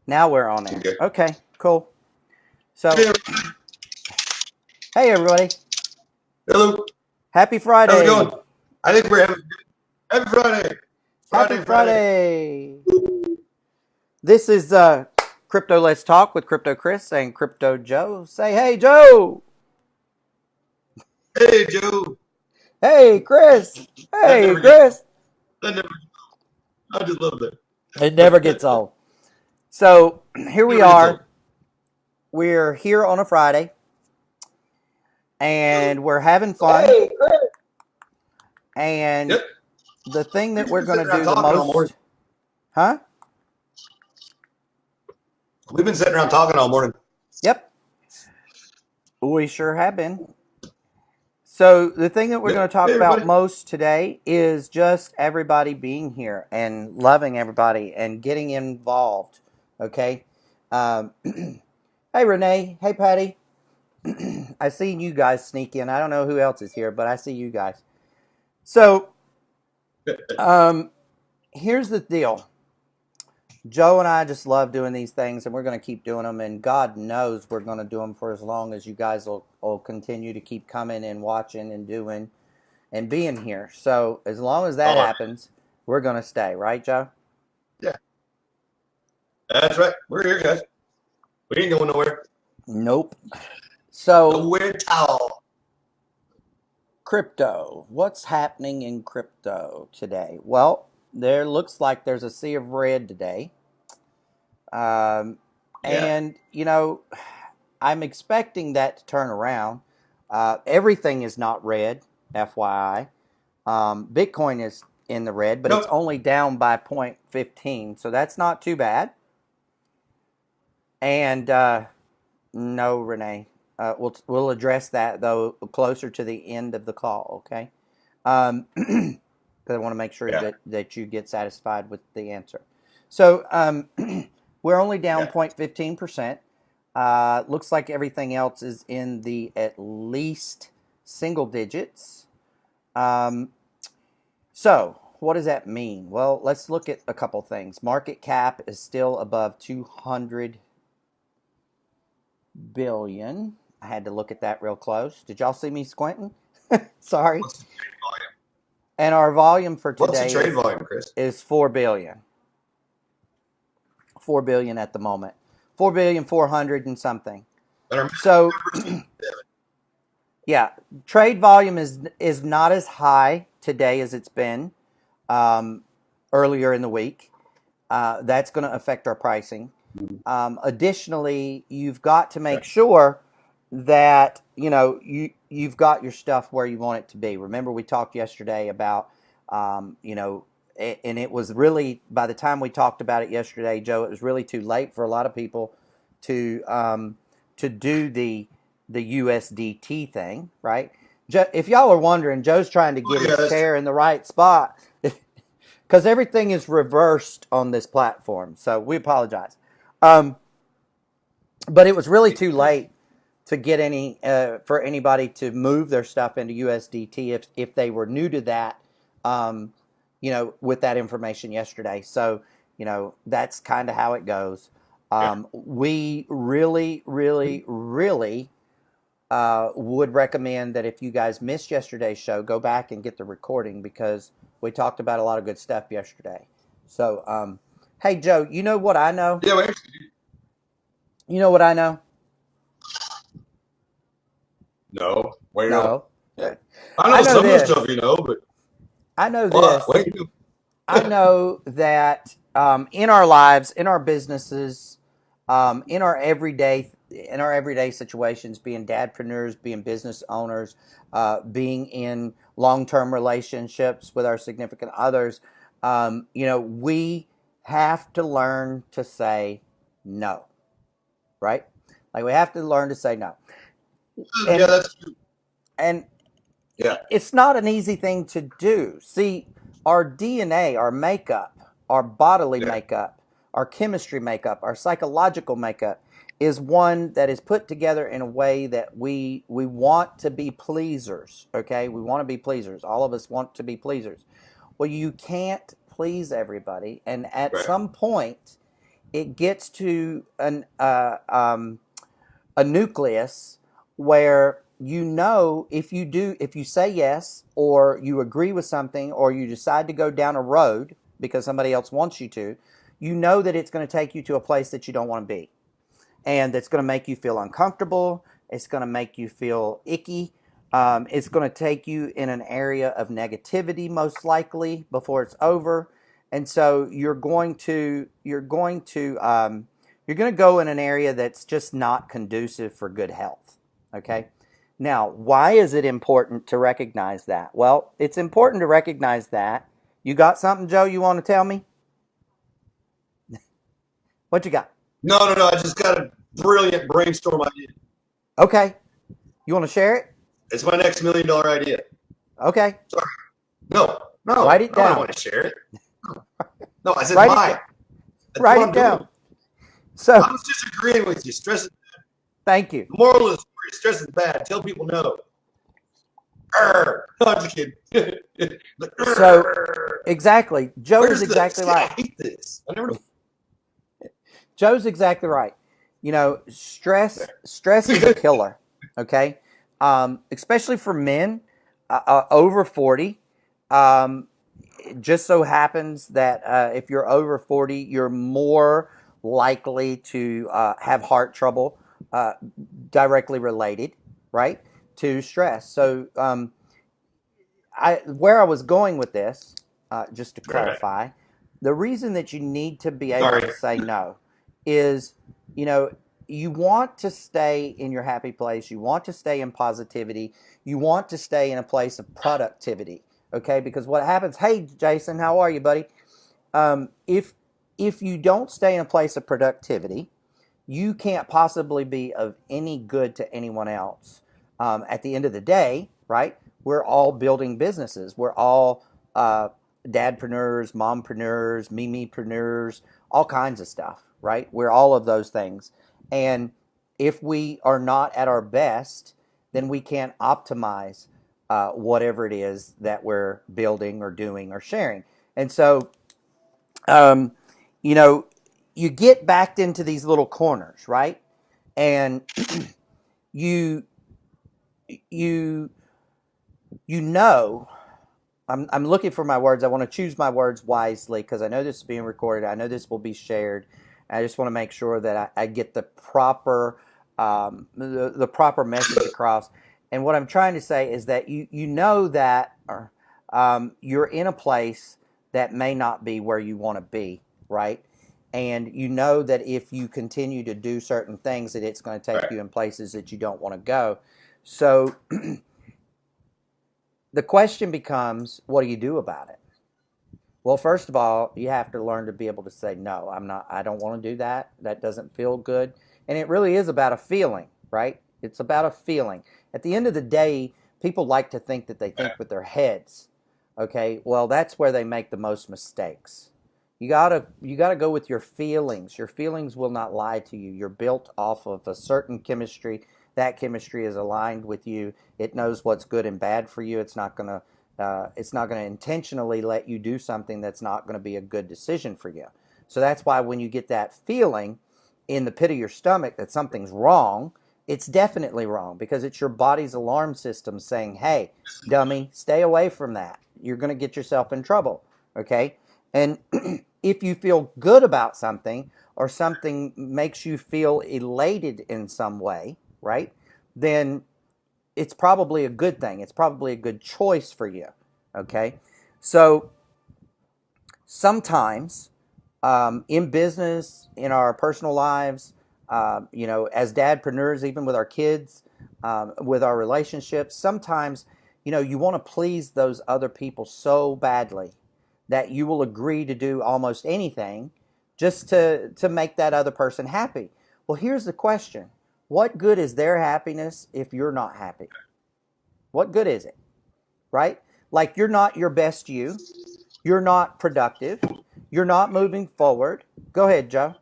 Now we're on there. Okay. Okay, cool. So, Hey, hey everybody, hello. happy How's it Friday! going? I think we're having happy Friday. Happy Friday. Friday! This is Crypto Let's Talk with Crypto Chris and Crypto Joe. Say hey Joe! Hey, Joe. Hey Chris! That Hey never gets old. Chris! That never. I just love that. It never gets old. So here we Never gets old. are. We're here on a Friday and we're having fun. Hey, Chris. And Yep. the thing We've that just we're been going sitting to around do the talking all morning. most, huh? We've been sitting around talking all morning. Yep, we sure have been. So the thing that we're going Yep. to talk Hey, about everybody. most today is just everybody being here and loving everybody and getting involved. Okay. Hey Renee. Hey Patty. I see you guys sneak in. I don't know who else is here, but I see you guys. So um, here's the deal. Joe and I just love doing these things, and we're going to keep doing them. And God knows we're going to do them for as long as you guys will continue to keep coming and watching and doing and being here. So as long as that Oh, happens, we're going to stay, right, Joe? yeah. That's right. We're here, guys. We ain't going nowhere. Nope. So Nowhere at all. crypto, what's happening in crypto today? Well, there looks like there's a sea of red today. Um, Yeah. and, I'm expecting that to turn around. Everything is not red, FYI. Bitcoin is in the red, but it's Nope. only down by 0.15, so that's not too bad. And no, Renee, we'll address that though closer to the end of the call, okay? Because I want to make sure Yeah. that you get satisfied with the answer. So we're only down Yeah. 0.15%. Looks like everything else is in the at least single digits. Um, so, what does that mean? Well, let's look at a couple things. Market cap is still above 200 billion. I had to look at that real close. Did y'all see me squinting? Sorry. What's the trade volume? And our volume for What's the today trade volume, Chris? is 4 billion. 4 billion at the moment. 4 billion 400 and something. So, yeah, trade volume is not as high today as it's been um, earlier in the week. That's going to affect our pricing. Additionally, you've got to make sure that you've got your stuff where you want it to be. Remember, we talked yesterday about and it was really, by the time we talked about it yesterday, Joe, it was really too late for a lot of people to do the USDT thing, right? If y'all are wondering, Joe's trying to get Yeah, his that's chair in the right spot because everything is reversed on this platform. So we apologize. But it was really too late to get for anybody to move their stuff into USDT if they were new to that, with that information yesterday. So, that's kind of how it goes. yeah. We really, really, really would recommend that if you guys missed yesterday's show, go back and get the recording because we talked about a lot of good stuff yesterday. So, hey, Joe, you know what I know? Yeah, wait. You know what I know? No. Wait, no. No. Yeah. I I know know some of the stuff this. you know, but I know what? this. Wait. I know that in our lives, in our businesses, in our everyday situations, being dadpreneurs, being business owners, being in long-term relationships with our significant others, we have to learn to say no, right? Like we have to learn to say no, Yeah, and that's and yeah. it's not an easy thing to do. See, our DNA, our makeup, our bodily Yeah. makeup, our chemistry makeup, our psychological makeup is one that is put together in a way that we want to be pleasers, okay? We want to be pleasers. All of us want to be pleasers. Well, you can't please everybody, and at Right. some point it gets to a nucleus where if you say yes, or you agree with something, or you decide to go down a road because somebody else wants you to, you know that it's going to take you to a place that you don't want to be, and that's going to make you feel uncomfortable. It's going to make you feel icky. It's going to take you in an area of negativity, most likely, before it's over. And so you're going to go in an area that's just not conducive for good health. Okay. Now, why is it important to recognize that? Well, it's important to recognize that. You got something, Joe, you want to tell me? What you got? No. I just got a brilliant brainstorm idea. Okay. You want to share it? It's my next $1 million idea. Okay. Sorry. No. Write it I don't down. want to share it. No, I said Write mine. it, That's write what it I'm down. doing. So, I was just agreeing with you. Stress is bad. thank you. The moral of the story: stress is bad. Tell people no. No, I'm just kidding. So, exactly. Joe is Where's exactly the? I right. hate this. I never. Joe's exactly right. Stress is a killer. Okay, especially for men over 40. It just so happens that if you're over 40, you're more likely to have heart trouble, uh, directly related, right, to stress. So, where I was going with this, just to Right. clarify, the reason that you need to be able Sorry. to say no is, you know, you want to stay in your happy place. You want to stay in positivity. You want to stay in a place of productivity. Okay, because what happens? Hey, Jason, how are you, buddy? If you don't stay in a place of productivity, you can't possibly be of any good to anyone else. At the end of the day, right? We're all building businesses. We're all dadpreneurs, mompreneurs, memepreneurs, all kinds of stuff, right? We're all of those things. And if we are not at our best, then we can't optimize whatever it is that we're building or doing or sharing. And so, um, you know, you get backed into these little corners, right? And you you you know, I'm looking for my words. I want to choose my words wisely because I know this is being recorded. I know this will be shared. I just want to make sure that I get the proper the proper message across. And what I'm trying to say is that you know that you're in a place that may not be where you want to be, right? And you know that if you continue to do certain things, that it's going to take Right. you in places that you don't want to go. So the question becomes, what do you do about it? Well, first of all, you have to learn to be able to say, no, I don't want to do that. That doesn't feel good. And it really is about a feeling, right? It's about a feeling. At the end of the day, people like to think that they think with their heads. Okay? Well, that's where they make the most mistakes. You gotta go with your feelings. Your feelings will not lie to you. You're built off of a certain chemistry. That chemistry is aligned with you. It knows what's good and bad for you. It's not going to intentionally let you do something that's not going to be a good decision for you. So that's why when you get that feeling in the pit of your stomach that something's wrong, it's definitely wrong because it's your body's alarm system saying, hey, dummy, stay away from that. You're going to get yourself in trouble. Okay? And if you feel good about something or something makes you feel elated in some way, right? Then it's probably a good thing. It's probably a good choice for you. Okay. So sometimes in business, in our personal lives, as dadpreneurs, even with our kids, with our relationships, sometimes, you want to please those other people so badly that you will agree to do almost anything just to make that other person happy. Well, here's the question. What good is their happiness if you're not happy? What good is it? Right? Like you're not your best you. You're not productive. You're not moving forward. Go ahead, Joe.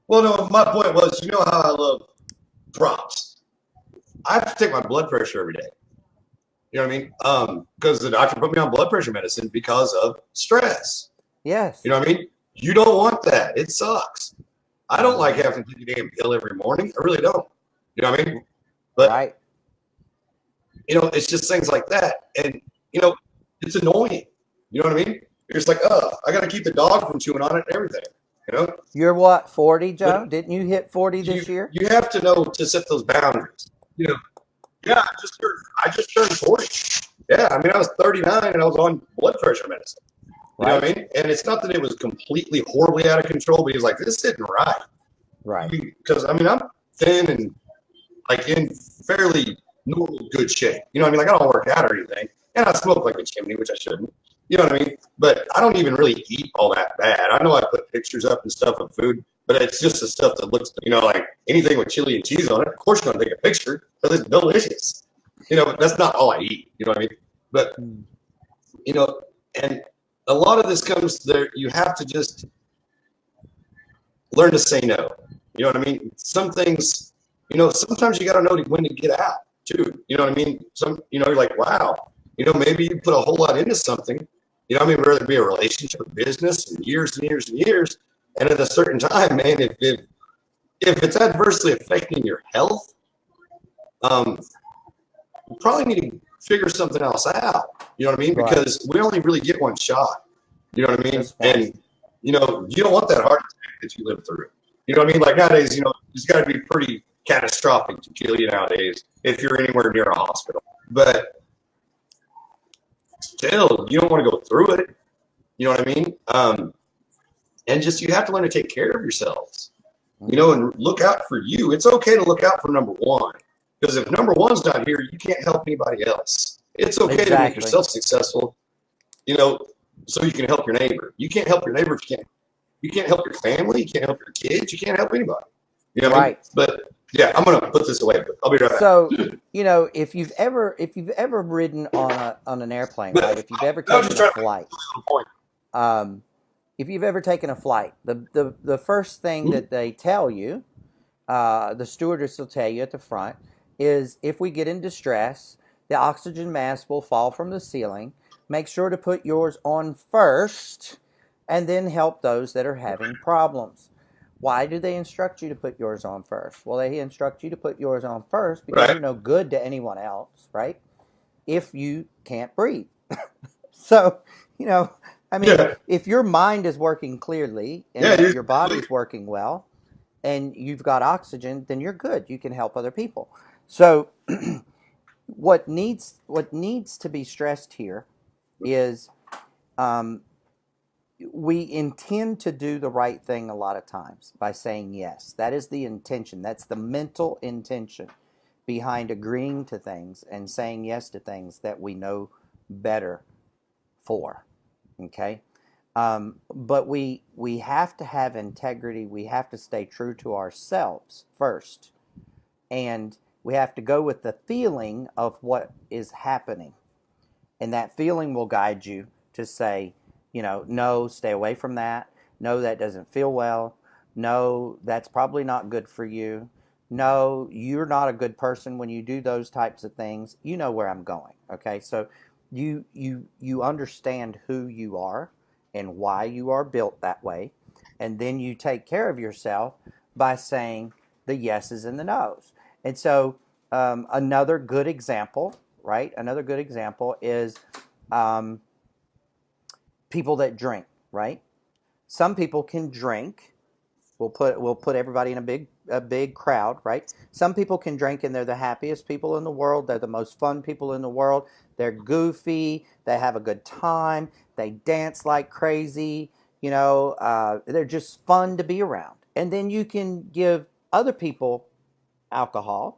Well, no. My point was, you know how I love props. I have to take my blood pressure every day. You know what I mean? Because the doctor put me on blood pressure medicine because of stress. Yes. You know what I mean? You don't want that. It sucks. I don't like having to take a damn pill every morning. I really don't. You know what I mean? But Right. it's just things like that. And it's annoying. You know what I mean? You're just like, oh, I gotta keep the dog from chewing on it and everything. You know? You're what, 40, Joe? But Didn't you hit 40 this year? you have to know to set those boundaries. Yeah, I just turned 40. Yeah, I mean I was 39 and I was on blood pressure medicine. You know what I mean? And it's not that it was completely horribly out of control, but he's like, this isn't right. Right. Because I mean I'm thin and like in fairly normal good shape. You know what I mean? Like I don't work out or anything. And I smoke like a chimney, which I shouldn't. You know what I mean? But I don't even really eat all that bad. I know I put pictures up and stuff of food, but it's just the stuff that looks, like anything with chili and cheese on it. Of course, you're going to take a picture because it's delicious. But that's not all I eat. You know what I mean? But, and a lot of this comes there. You have to just learn to say no. You know what I mean? Some things, sometimes you got to know when to get out too. You know what I mean? You're like, wow, maybe you put a whole lot into something. Whether it be a relationship, a business, and years and years and years. And at a certain time, man, if it's adversely affecting your health, you probably need to figure something else out. You know what I mean? Because we only really get one shot. You know what I mean? And you don't want that heart attack that you live through. You know what I mean? Like nowadays, it's got to be pretty catastrophic to kill you nowadays if you're anywhere near a hospital. But still, you don't want to go through it. You know what I mean? And just you have to learn to take care of yourselves. And look out for you. It's okay to look out for number one. Because if number one's not here, you can't help anybody else. It's okay to make yourself successful, so you can help your neighbor. You can't help your neighbor if you can't help your family, you can't help your kids, you can't help anybody. You know what I mean? But yeah, I'm gonna put this away, but I'll be right back. So, if you've ever ridden on an airplane, right? If you've ever taken a flight, if you've ever taken a flight, the first thing that they tell you, the stewardess will tell you at the front, is if we get in distress, the oxygen mask will fall from the ceiling. Make sure to put yours on first, and then help those that are having problems. Why do they instruct you to put yours on first? Well, they instruct you to put yours on first because you're no good to anyone else, right? If you can't breathe. So, if your mind is working clearly and your body's working well and you've got oxygen, then you're good. You can help other people. So what needs to be stressed here is we intend to do the right thing a lot of times by saying yes. That is the intention. That's the mental intention behind agreeing to things and saying yes to things that we know better for. Okay? But we have to have integrity. We have to stay true to ourselves first. And we have to go with the feeling of what is happening. And that feeling will guide you to say, no, stay away from that. No, that doesn't feel well. No, that's probably not good for you. No, you're not a good person when you do those types of things. You know where I'm going. Okay, so you understand who you are and why you are built that way. And then you take care of yourself by saying the yeses and the nos. And so another good example, right? Another good example is people that drink, right? Some people can drink. We'll put everybody in a big crowd, right? Some people can drink and they're the happiest people in the world. They're the most fun people in the world. They're goofy. They have a good time. They dance like crazy. They're just fun to be around. And then you can give other people alcohol,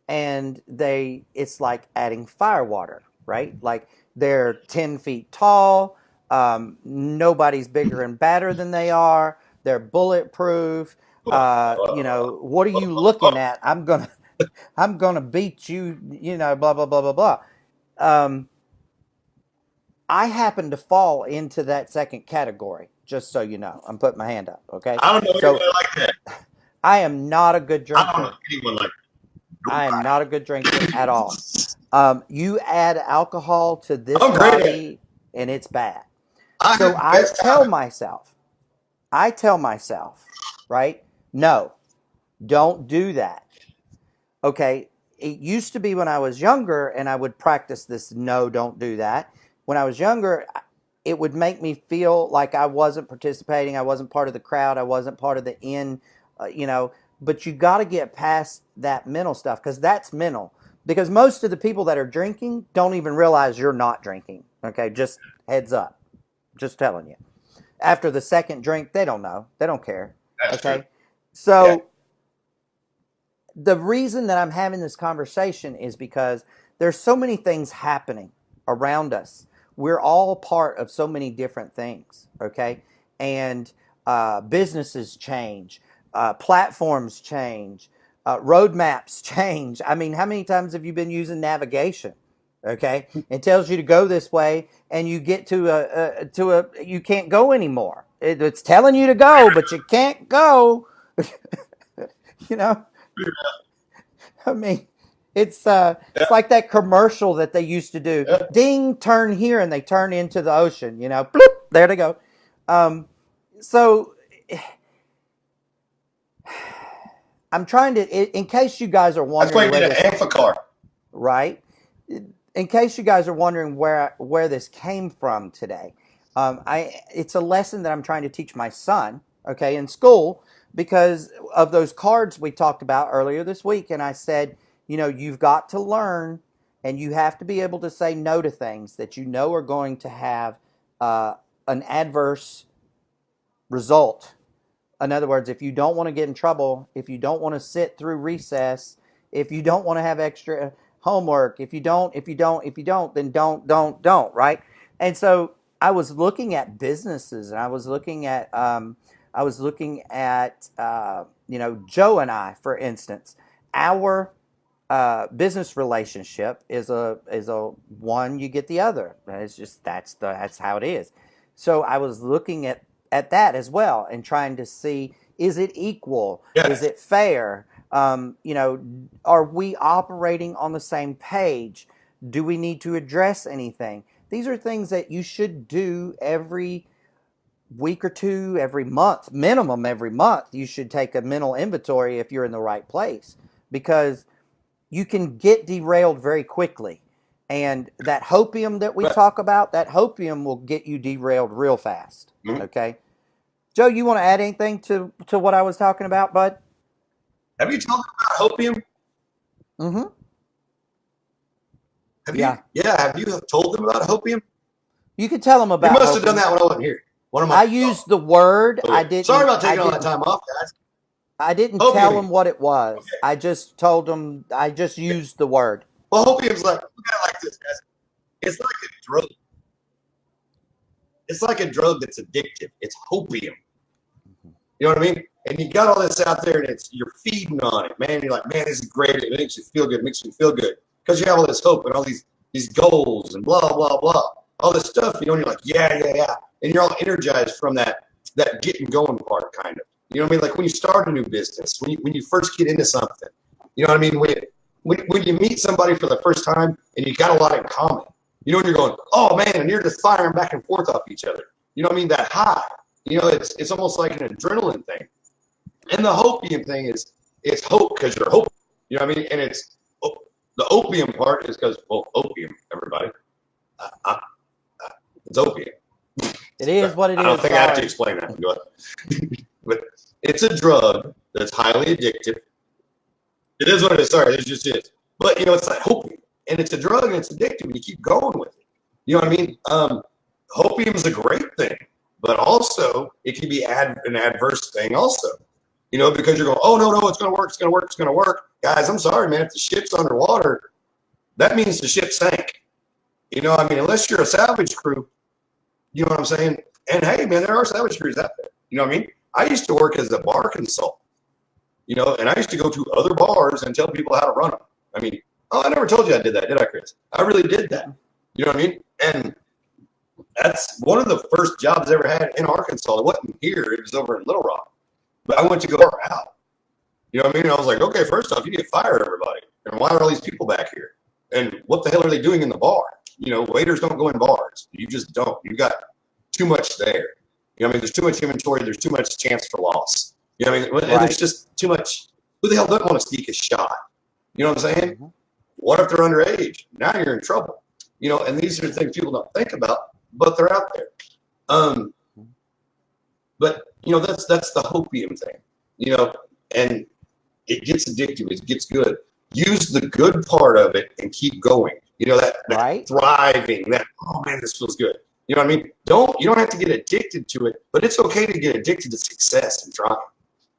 and it's like adding fire water, right? Like they're 10 feet tall. Nobody's bigger and badder than they are. They're bulletproof. What are you looking at? I'm gonna beat you. Blah blah blah blah blah. I happen to fall into that second category. Just so you know, I'm putting my hand up. Okay. I don't know anybody like that. I am not a good drinker. I don't know anyone like that. I am not a good drinker at all. You add alcohol to this I'm great at it. body, and it's bad. I So have the best time. I tell myself, right? No, don't do that. Okay. It used to be when I was younger and I would practice this no, don't do that. When I was younger, it would make me feel like I wasn't participating. I wasn't part of the crowd. I wasn't part of the you know, but you got to get past that mental stuff because that's mental. Because most of the people that are drinking don't even realize you're not drinking. Okay. Just heads up. Just telling you. After the second drink, they don't know. They don't care. That's true. Okay. Yeah. So the reason that I'm having this conversation is because there's so many things happening around us. We're all part of so many different things, okay? And businesses change, platforms change, roadmaps change. I mean, how many times have you been using navigation? Okay, it tells you to go this way, and you get to a you can't go anymore. It's telling you to go, but you can't go. you know, I mean, it's Yeah. like that commercial that they used to do. Yeah. Ding, turn here, and they turn into the ocean. Bloop, there they go. Um, so I'm trying to, in case you guys are That's why wondering you where need this, an amplifier. right? In case you guys are wondering where this came from today, it's a lesson that I'm trying to teach my son. Okay, in school because of those cards we talked about earlier this week, and I said, you've got to learn, and you have to be able to say no to things that you know are going to have uh, an adverse result. In other words, if you don't want to get in trouble, if you don't want to sit through recess, if you don't want to have extra homework, if you don't, then don't, right? And so I was looking at businesses, and I was looking at, Joe and I, for instance, our business relationship is a one, you get the other. It's just that's how it is. So I was looking at that as well and trying to see, is it equal? Is Yes. it fair? Are we operating on the same page? Do we need to address anything? These are things that you should do every week or two, every month, minimum every month. You should take a mental inventory if you're in the right place, because you can get derailed very quickly. And that hopium that we But talk about, that hopium will get you derailed real fast. mhm. Okay. Joe, you want to add anything to what I was talking about, bud? Have you told them about hopium? Mm-hmm. Have you? Yeah. Yeah. Have you told them about hopium? You could tell them You about must have done hopium. that when I wasn't here. One of my. I used the word. Okay. Sorry about I taking all that didn't time off, guys. I didn't tell Hopium. them what it was. Okay. I just told them, I just Okay. used the word. Well, hopium's like, look at it like this, guys. It's like a drug. It's like a drug that's addictive. It's hopium. You know what I mean? And you got all this out there, and you're feeding on it, man. You're like, man, this is great. It makes you feel good. It makes you feel good because you have all this hope and all these goals and blah blah blah, all this stuff. And you're like, yeah, and you're all energized from that getting going part, kind of. You know what I mean? Like when you start a new business, when you first get into something. You know what I mean? When you meet somebody for the first time and you got a lot in common. You know, and you're going, oh man, and you're just firing back and forth off each other. You know what I mean? That high. You know, it's almost like an adrenaline thing. And the hopium thing is it's hope because you're hoping. You know what I mean? And it's the opium part is because, well, opium, everybody. It's opium. It is what it I don't is. think I have to Sorry. explain that. Go ahead. But it's a drug that's highly addictive. It is what it is. Sorry, it just is. But, it's like hopium. And it's a drug and it's addictive and you keep going with it. You know what I mean? Hopium is a great thing. But also, it can be an adverse thing also. Because you're going, oh, no, it's going to work, it's going to work, it's going to work. Guys, I'm sorry, man. If the ship's underwater, that means the ship sank. Unless you're a salvage crew, you know what I'm saying? And hey, man, there are salvage crews out there. You know what I mean? I used to work as a bar consultant, and I used to go to other bars and tell people how to run them. I never told you I did that, did I, Chris? I really did that. You know what I mean? And that's one of the first jobs I ever had in Arkansas. It wasn't here. It was over in Little Rock. But I went to go out. You know what I mean? And I was like, okay, first off, you need to fire everybody. And why are all these people back here? And what the hell are they doing in the bar? You know, waiters don't go in bars. You just don't. You got too much there. You know what I mean? There's too much inventory. There's too much chance for loss. You know what I mean? And there's just too much. Who the hell doesn't want to sneak a shot? You know what I'm saying? What if they're underage? Now you're in trouble. You know, and these are things people don't think about, but they're out there. But you know, that's the hopium thing. You know, and it gets addictive. It gets good. Use the good part of it and keep going. You know, that thriving, that, oh man, this feels good. You know what I mean? You don't have to get addicted to it, but it's okay to get addicted to success and trying.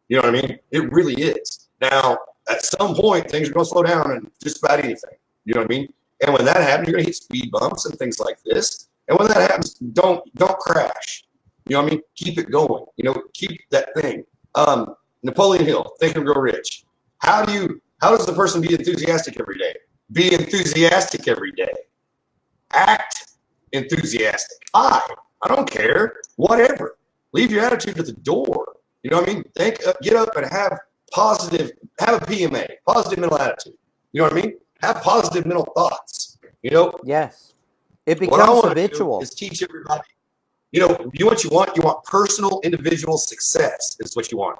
You know what I mean? It really is. Now, at some point, things are going to slow down and just about anything. You know what I mean? And when that happens, you're going to hit speed bumps and things like this. And when that happens, don't crash. You know what I mean? Keep it going. You know, keep that thing. Napoleon Hill, Think and Grow Rich. How does the person be enthusiastic every day? Be enthusiastic every day. Act enthusiastic. I don't care. Whatever. Leave your attitude at the door. You know what I mean? Get up and have a PMA, positive mental attitude. You know what I mean? Have positive mental thoughts. You know? Yes. It becomes habitual. Is teach everybody. You know, you want personal, individual success is what you want.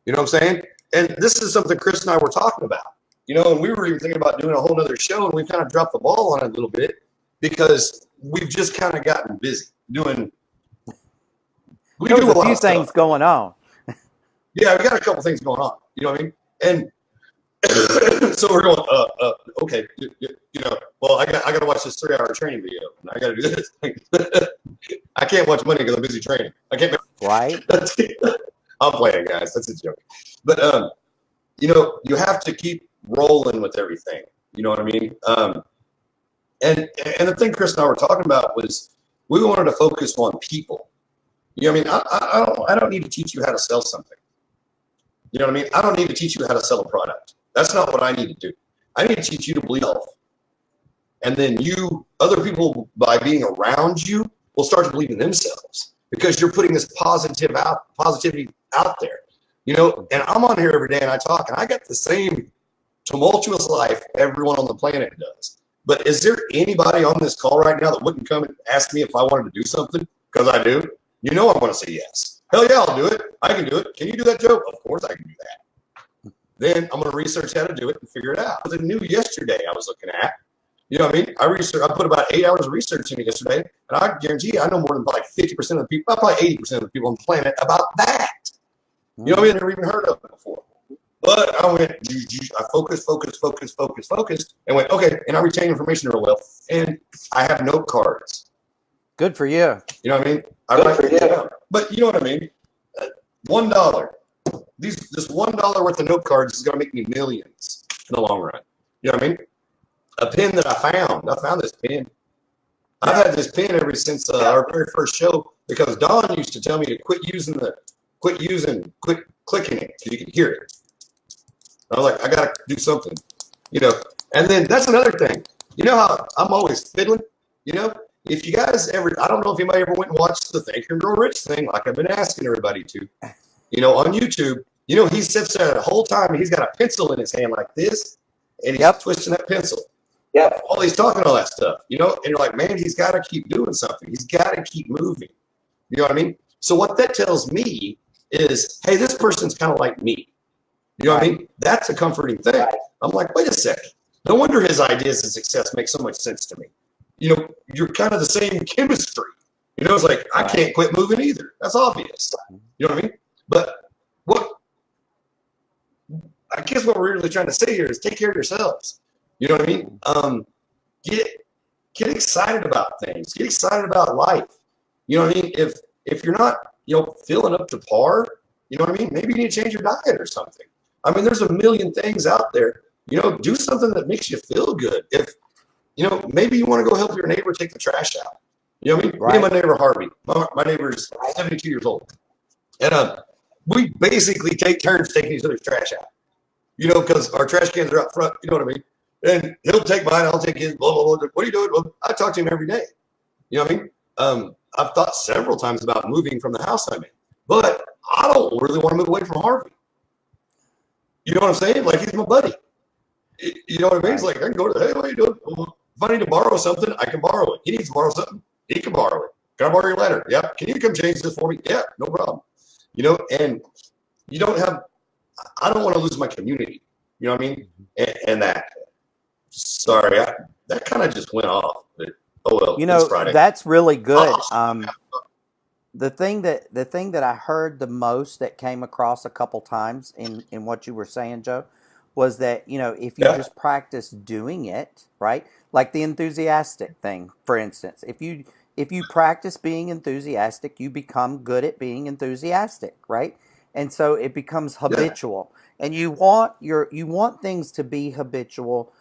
You know what I'm saying? And this is something Chris and I were talking about. You know, and we were even thinking about doing a whole other show, and we've kind of dropped the ball on it a little bit because we've just kind of gotten busy doing. We do a few things going on. Yeah, we got a couple things going on. You know what I mean? And so we're going, okay, you know, well, I got to watch this 3-hour training video, and I got to do this thing. I can't watch money because I'm busy training. I can't. Right. I'm playing, guys. That's a joke. But you know, you have to keep rolling with everything. You know what I mean? And the thing Chris and I were talking about was we wanted to focus on people. You know what I mean? I don't need to teach you how to sell something. You know what I mean? I don't need to teach you how to sell a product. That's not what I need to do. I need to teach you to believe yourself. And then other people, by being around you, will start to believe in themselves because you're putting this positivity out there. You know, and I'm on here every day and I talk, and I got the same tumultuous life everyone on the planet does. But is there anybody on this call right now that wouldn't come and ask me if I wanted to do something? Because I do. You know I'm going to say yes. Hell yeah, I'll do it. I can do it. Can you do that, Joe? Of course I can do that. Then I'm going to research how to do it and figure it out. The new yesterday I was looking at, you know what I mean? I put about 8 hours of research in it yesterday, and I guarantee you I know more than like 50% of the people, probably 80% of the people on the planet about that. You know what I mean? I've never even heard of it before. But I went, I focused, and went, okay, and I retain information real well. And I have note cards. Good for you. You know what I mean? I write it down. But you know what I mean? $1. This $1 worth of note cards is going to make me millions in the long run. You know what I mean? A pen that I found this pen. I've had this pen ever since our very first show because Don used to tell me to quit clicking it so you can hear it. I was like, I got to do something, you know. And then that's another thing. You know how I'm always fiddling? You know, if you guys I don't know if anybody ever went and watched the Think and Grow Rich thing like I've been asking everybody to, you know, on YouTube. You know, he sits there the whole time and he's got a pencil in his hand like this and he's twisting that pencil. Yeah. All he's talking all that stuff, you know, and you're like, man, he's got to keep doing something. He's got to keep moving. You know what I mean? So what that tells me is, hey, this person's kind of like me. You know what I mean? That's a comforting thing. I'm like, wait a second. No wonder his ideas of success make so much sense to me. You know, you're kind of the same chemistry. You know, it's like, I can't quit moving either. That's obvious. You know what I mean? But I guess what we're really trying to say here is take care of yourselves. You know what I mean? Get excited about things. Get excited about life. You know what I mean? If you're not, you know, feeling up to par, you know what I mean? Maybe you need to change your diet or something. I mean, there's a million things out there. You know, do something that makes you feel good. If, you know, maybe you want to go help your neighbor take the trash out. You know what I mean? Me and my neighbor Harvey. My neighbor's 72 years old. And we basically take turns taking each other's trash out. You know, because our trash cans are up front. You know what I mean? And he'll take mine, I'll take his, blah, blah, blah. What are you doing? Well, I talk to him every day. You know what I mean? I've thought several times about moving from the house I'm in. But I don't really want to move away from Harvey. You know what I'm saying? Like, he's my buddy. You know what I mean? It's Right. like I can go to the, hey, what are you doing? Well, if I need to borrow something, I can borrow it. He needs to borrow something, he can borrow it. Can I borrow your letter? Yeah. Can you come change this for me? Yeah, no problem. And you don't have. I don't want to lose my community. You know what I mean? And that. Sorry, that kind of just went off. But oh well, it's Friday. That's really good. Oh, The thing that I heard the most that came across a couple times in what you were saying, Joe, was that if you yeah, just practice doing it, right? Like the enthusiastic thing, for instance. If you practice being enthusiastic, you become good at being enthusiastic, right? And so it becomes yeah, habitual. And you want things to be habitual,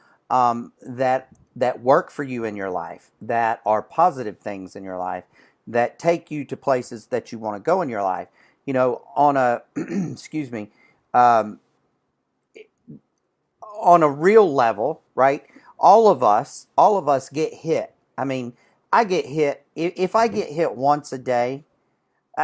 that work for you in your life, that are positive things in your life, that take you to places that you want to go in your life. On a excuse me, um, on a real level, right? All of us get hit. I mean, I get hit. If I get hit once a day,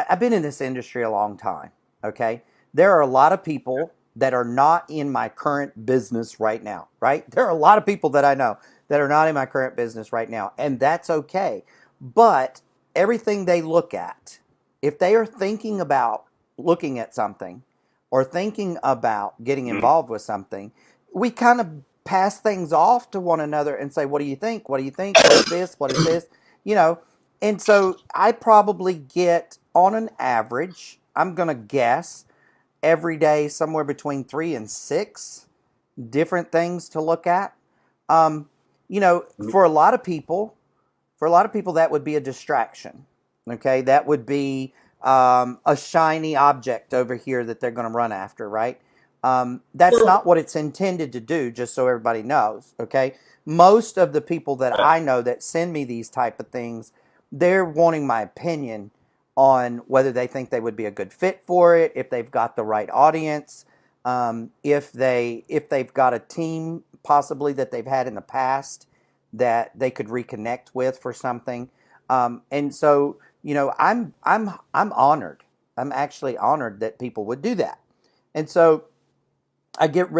I've been in this industry a long time. Okay, there are a lot of people that are not in my current business right now. Right, there are a lot of people that I know that are not in my current business right now, and that's okay. But everything they look at, if they are thinking about looking at something or thinking about getting mm, involved with something, we kind of pass things off to one another and say, "What do you think? What do you think? What is this? What is this?" You know, and so I probably get, on an average, I'm going to guess, every day somewhere between 3 and 6 different things to look at. Um, mm, for a lot of people, that would be a distraction. Okay, that would be a shiny object over here that they're going to run after, right? That's not what it's intended to do, just so everybody knows. Okay, most of the people that yeah, I know that send me these type of things, they're wanting my opinion on whether they think they would be a good fit for it, if they've got the right audience, if they've got a team possibly that they've had in the past that they could reconnect with for something. And so, I'm honored. I'm actually honored that people would do that. And so I get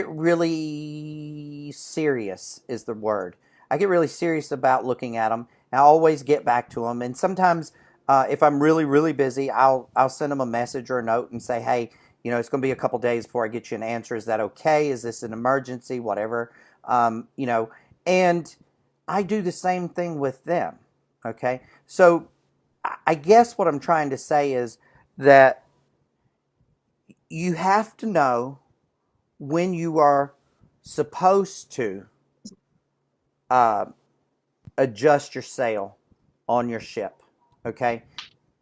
really serious is the word. I get really serious about looking at them. I always get back to them, and sometimes, if I'm really really busy, I'll send them a message or a note and say, hey, it's going to be a couple days before I get you an answer. Is that okay? Is this an emergency? Whatever. And I do the same thing with them. Okay, so I guess what I'm trying to say is that you have to know when you are supposed to uh, adjust your sail on your ship. Okay,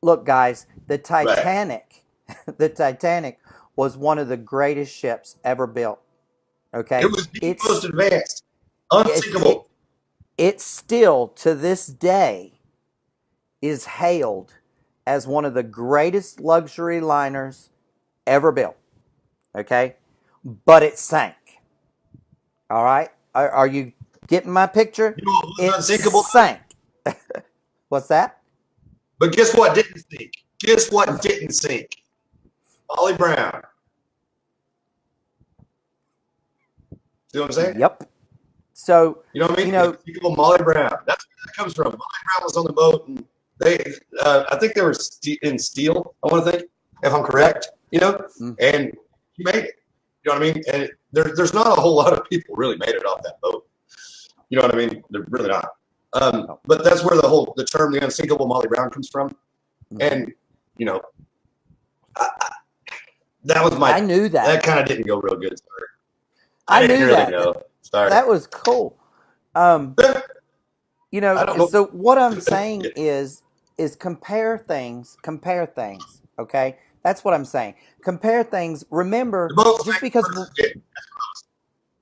look, guys, the right. Titanic, the Titanic was one of the greatest ships ever built. It Okay, was the most it's advanced, it, it unsinkable. it still to this day is hailed as one of the greatest luxury liners ever built. Okay, but it sank. All right, are you getting my picture? You know what was It unsinkable? sank. What's that? But guess what didn't sink? Guess what didn't sink? Molly Brown. See what I'm saying? Yep. So, You know what I you mean? The know, unsinkable Molly Brown. That's where that comes from. Molly Brown was on the boat, and I think they were in steel. I want to think, if I'm yep. correct. Mm, And he made it. You know what I mean? And there's not a whole lot of people really made it off that boat. You know what I mean? They're really not. oh, But that's where the term the unsinkable Molly Brown comes from. mhm. And you know, I, that was I my knew that. that kind of didn't go real good. Sorry. I I didn't knew really that. know. Sorry. That was cool. Um, I don't know. so what I'm saying is compare things, okay? That's what I'm saying. Compare things. The Remember, boat just sank because versus it.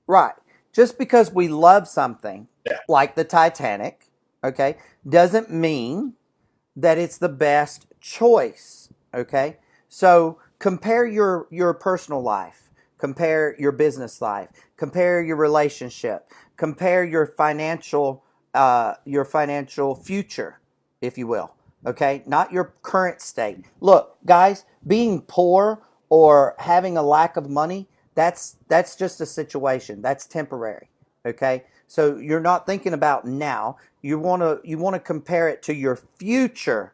right, just because we love something Yeah. like the Titanic, okay, doesn't mean that it's the best choice. Okay, so compare your personal life, compare your business life, compare your relationship, compare your financial future, if you will. Okay, not your current state. Look, guys, being poor or having a lack of money that's just a situation. That's temporary. Okay? So you're not thinking about now. You want to compare it to your future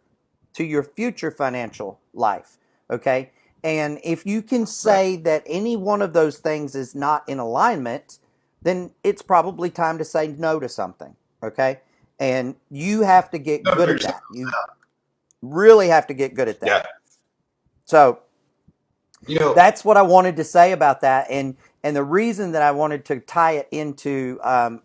financial life. Okay? And if you can Right. say that any one of those things is not in alignment, then it's probably time to say no to something. Okay? And you have to get No, good figure at something that. You out. really have to get good at Yeah. that. So You know, that's what I wanted to say about that. And the reason that I wanted to tie it into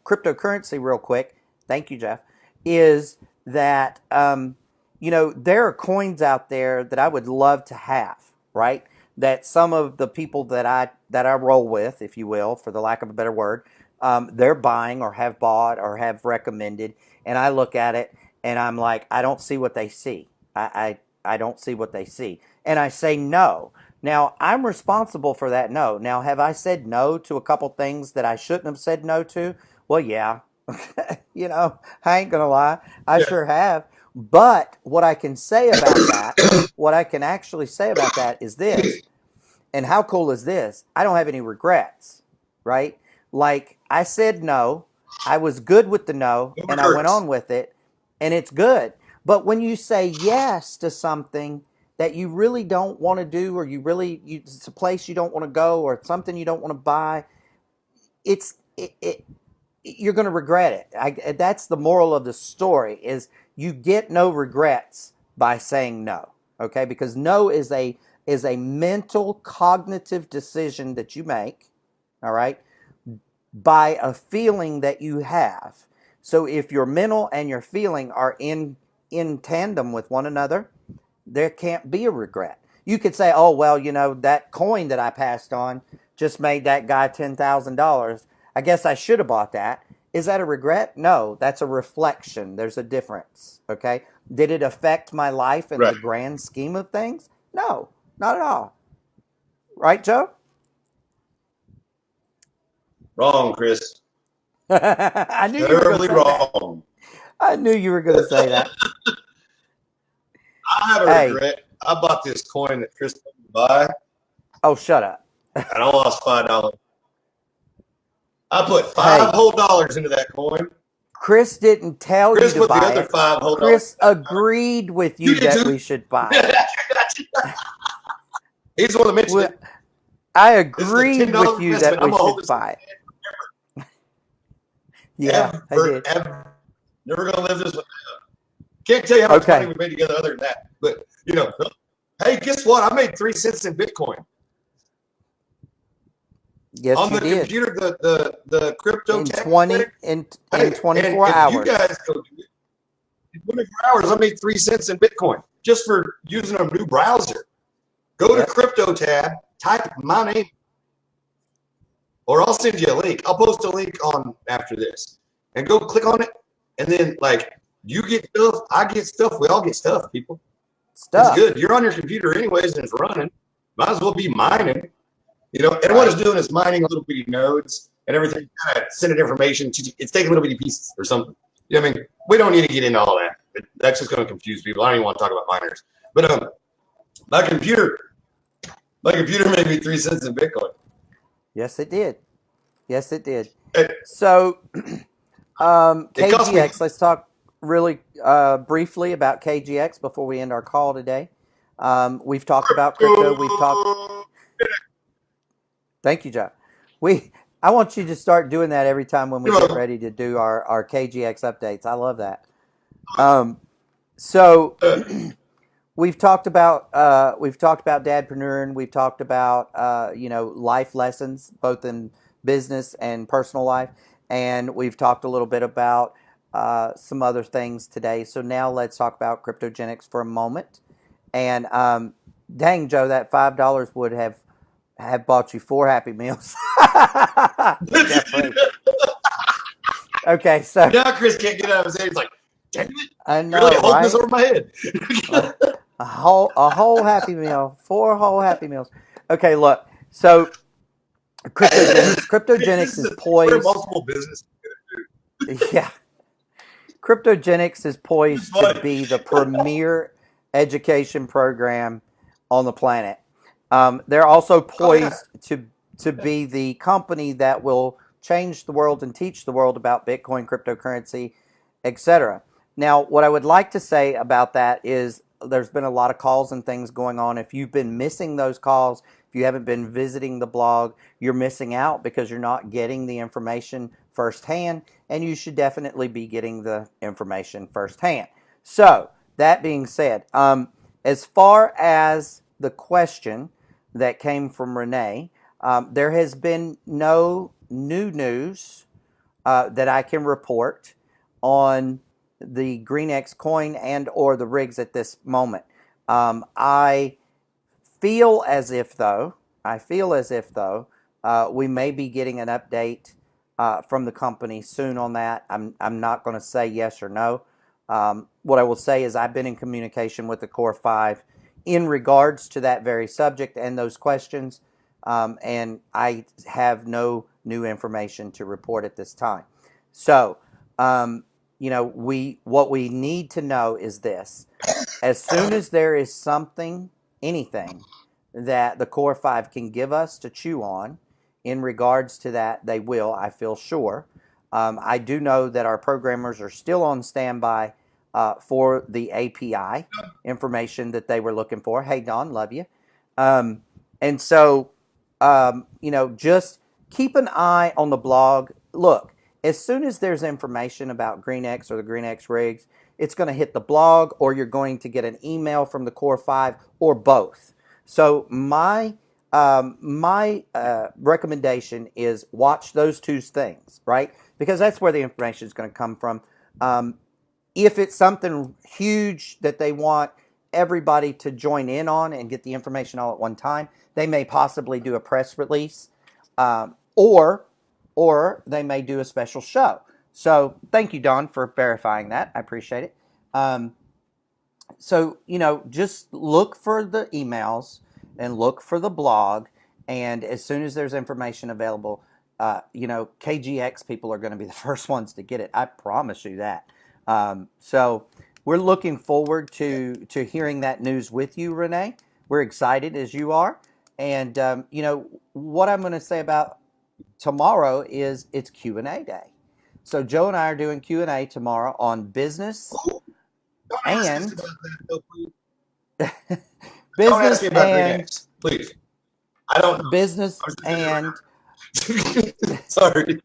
cryptocurrency real quick, thank you, Jeff, is that there are coins out there that I would love to have, right? That some of the people that I roll with, if you will, for the lack of a better word, they're buying or have bought or have recommended, and I look at it and I'm like, I don't see what they see. I don't see what they see, and I say no. Now, I'm responsible for that no. Now, have I said no to a couple things that I shouldn't have said no to? Well, yeah. I ain't going to lie. I yeah. sure have. But what I can say about that, what I can actually say about that is this. And how cool is this? I don't have any regrets, right? Like, I said no. I was good with the no, No and I went regrets. on with it, and it's good. But when you say yes to something that you really don't want to do, or it's a place you don't want to go, or it's something you don't want to buy, you're going to regret it. That's the moral of the story: is you get no regrets by saying no. Okay, because no is a mental cognitive decision that you make. All right, by a feeling that you have. So if your mental and your feeling are in tandem with one another, there can't be a regret. You could say, "Oh well, that coin that I passed on just made that guy $10,000. I guess I should have bought that." Is that a regret? No, that's a reflection. There's a difference. Okay, did it affect my life in Right. the grand scheme of things? No, not at all. Right, Joe? Wrong, Chris. I knew you were going to Terribly say that. wrong. I knew you were going to say that. I have a Hey, regret. I bought this coin that Chris told me to buy, oh, shut up. and I lost $5. I put five Hey, whole dollars into that coin. Chris didn't tell you Chris to put the buy other it. five whole dollars Chris in that coin. agreed with You you did that too. we should buy it. He's the one that mentioned Well, it. I This is a agreed with $10 you that investment. I'm we gonna hold should this buy it. Yeah, I ever, did. ever. Never gonna live this one. Can't tell you how much money Okay. we made together other than that. But hey, guess what? I made 3 cents in Bitcoin Yes, on you the did. computer. The crypto In tech 20 clinic. in Hey, and 24 if you hours. guys go do it in 24 hours, I made 3 cents in Bitcoin just for using a new browser. Go to Yep. Crypto tab, type my name, or I'll send you a link. I'll post a link on after this, and go click on it, and then you get stuff, I get stuff, we all get stuff, people. It's Stuff. good. You're on your computer anyways, and it's running. Might as well be mining. And what it's Right. doing is mining little bitty nodes and everything, kind of sending information to. It's taking little bitty pieces or something. I mean, we don't need to get into all that. That's just going to confuse people. I don't even want to talk about miners. But my computer, my computer made me 3 cents in Bitcoin. Yes, it did. Yes, it did. It, So, it cost me. KGX, let's talk really briefly about KGX before we end our call today. We've talked about crypto. We've talked. Thank you, Joe. I want you to start doing that every time when we get ready to do our KGX updates. I love that. So we've talked about dadpreneur, and we've talked about life lessons both in business and personal life, and we've talked a little bit about some other things today. So now let's talk about cryptogenics for a moment. And dang, Joe, that $5 would have bought you 4 Happy Meals. Okay, so Now Chris can't get out of his head. He's like, "Dang it, I you're really know, holding this right? over my head." A whole Happy Meal, 4 whole Happy Meals. Okay, look. So cryptogenics is What are poised. multiple businesses? Yeah, cryptogenics is It's poised to funny. be the premier education program on the planet. They're also Oh yeah. poised to be the company that will change the world and teach the world about Bitcoin, cryptocurrency, etc. Now, what I would like to say about that is there's been a lot of calls and things going on. If you've been missing those calls, if you haven't been visiting the blog, you're missing out because you're not getting the information firsthand, and you should definitely be getting the information firsthand. So, that being said, as far as the question that came from Renee, there has been no new news that I can report on the GreenX coin and or the rigs at this moment. I feel as if though, we may be getting an update from the company soon on that. I'm not going to say yes or no. What I will say is I've been in communication with the Core 5 in regards to that very subject and those questions, and I have no new information to report at this time. So, what we need to know is this. As soon as there is something, anything, that the Core 5 can give us to chew on in regards to that, they will, I feel sure. I do know that our programmers are still on standby for the API information that they were looking for. Hey, Don, love you. And so, just keep an eye on the blog. Look, as soon as there's information about GreenX or the GreenX rigs, it's going to hit the blog, or you're going to get an email from the Core 5, or both. So my recommendation is watch those two things, right? Because that's where the information is going to come from. If it's something huge that they want everybody to join in on and get the information all at one time, they may possibly do a press release, or they may do a special show. So thank you, Don, for verifying that. I appreciate it. So, just look for the emails and look for the blog. And as soon as there's information available, KGX people are going to be the first ones to get it. I promise you that. So we're looking forward to hearing that news with you, Renee. We're excited as you are. And, what I'm going to say about tomorrow is it's Q&A day. So Joe and I are doing Q&A tomorrow on business and Don't ask business me about and GreenX, please. I don't know. business and sorry.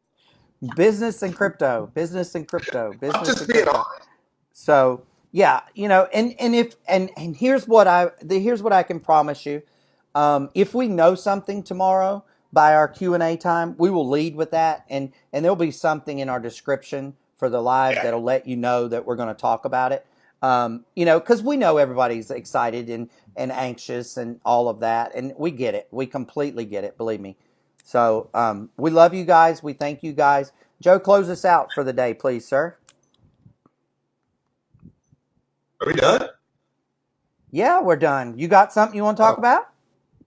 business and crypto, I'm just being honest. So yeah, and here's what I can promise you. If we know something tomorrow by our Q&A time, we will lead with that, and there'll be something in our description for the live that'll let you know that we're going to talk about it. Because we know everybody's excited and anxious and all of that, and we get it. We completely get it, believe me. So we love you guys. We thank you guys. Joe, close us out for the day, please, sir. Are we done? Yeah, we're done. You got something you want to talk about?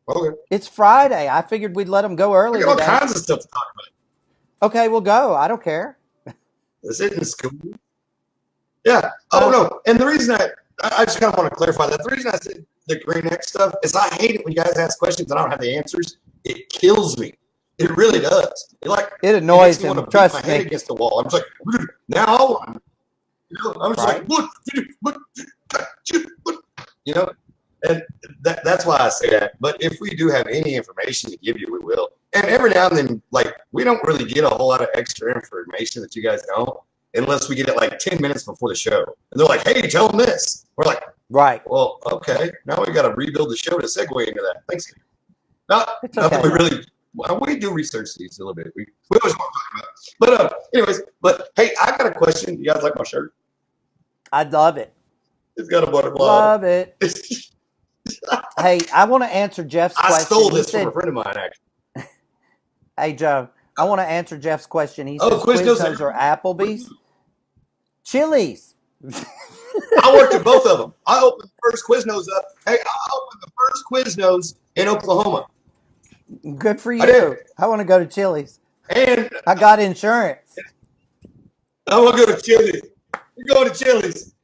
Okay. It's Friday. I figured we'd let them go early We got today. all kinds of stuff to talk about. Okay, we'll go. I don't care. Is it in school? Yeah. Oh, no. And the reason I just kind of want to clarify that. The reason I said the GreenX stuff is I hate it when you guys ask questions and I don't have the answers. It kills me. It really does. It annoys him. Trust me. Head against the wall. I'm just like, now I'm just right. Like, what? And that's why I say that. But if we do have any information to give you, we will. And every now and then, we don't really get a whole lot of extra information that you guys don't, unless we get it 10 minutes before the show. And they're like, hey, tell them this. We're like, right. Well, okay. Now we got to rebuild the show to segue into that. Thanks. Not that we really, we do research these a little bit. We always want to talk about it. But hey, I got a question. You guys like my shirt? I love it. It's got a butterfly. Love it. Hey, I want to answer Jeff's question. I stole this from a friend of mine, actually. Hey, Joe, I want to answer Jeff's question. He says Quiznos or Applebee's? Chili's. I worked at both of them. I opened the first Quiznos up. Hey, I opened the first Quiznos in Oklahoma. Good for you. I want to go to Chili's. And I got insurance. I want to go to Chili's. We're going to Chili's.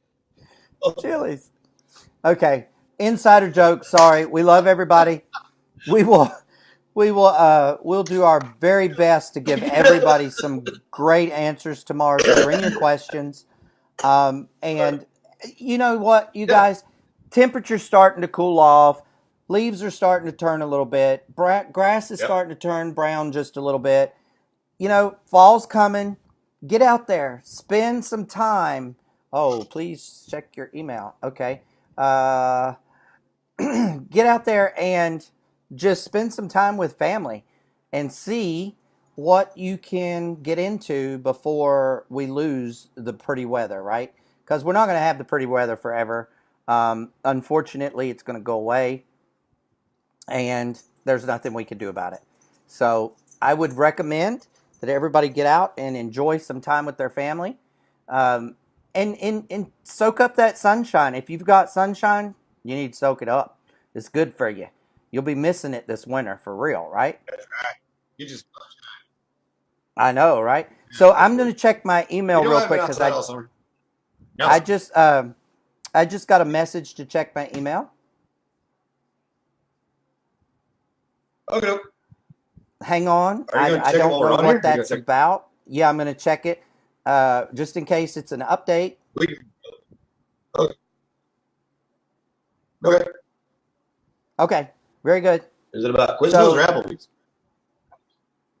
Chili's. Okay. Insider joke. Sorry. We love everybody. We will We will we'll do our very best to give everybody some great answers tomorrow. So bring your questions. And you know what, you Yeah. guys, temperature's starting to cool off. Leaves are starting to turn a little bit. Grass is Yep. starting to turn brown just a little bit. You know, fall's coming. Get out there. Spend some time. Oh, please check your email. Okay. Get out there and just spend some time with family and see what you can get into before we lose the pretty weather, right? Because we're not going to have the pretty weather forever. Unfortunately, it's going to go away, and there's nothing we can do about it. So I would recommend that everybody get out and enjoy some time with their family, and soak up that sunshine. If you've got sunshine, you need to soak it up. It's good for you. You'll be missing it this winter for real, right? That's right. You just I know, right? So I'm going to check my we email don't real have been quick because outside all summer. No. I just um, I just got a message to check my email. Okay. Hang on, Are you going to I check it don't while we're know on here? what Are you going that's to check? about. Yeah, I'm going to check it just in case it's an update. We, okay. Okay. Okay, very good. Is it about Quiznos So or Applebee's?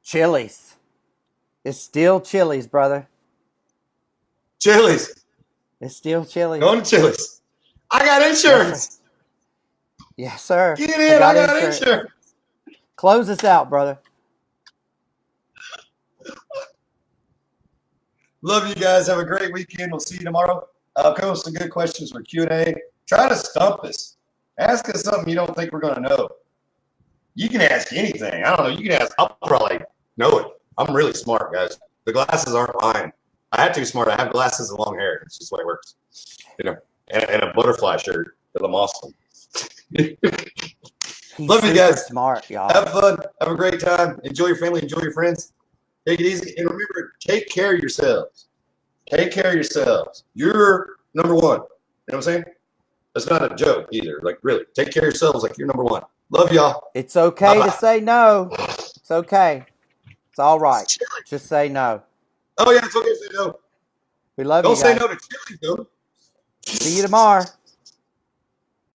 Chili's. It's still Chili's, brother. Chili's. It's still Chili's. Going to Chili's. I got Yes, sir. insurance. Yes, sir. Get I in. I got got insurance. insurance. Close us out, brother. Love you guys. Have a great weekend. We'll see you tomorrow. Come with some good questions for Q&A. Try to stump us. Ask us something you don't think we're going to know. You can ask anything. I don't know. You can ask. I'll probably know it. I'm really smart, guys. The glasses aren't lying. I had too smart. I have glasses and long hair. It's just the way it works. You know, and a butterfly shirt because I'm awesome. He's Love you super guys. smart, y'all. Have fun. Have a great time. Enjoy your family. Enjoy your friends. Take it easy. And remember, take care of yourselves. Take care of yourselves. You're number one. You know what I'm saying? That's not a joke either. Like, really, take care of yourselves like you're number one. Love y'all. It's okay Bye-bye. to say no. It's okay. It's all right. Just say no. Oh, yeah, it's okay to say no. We love Don't you say guys. no to chili, though. See you tomorrow.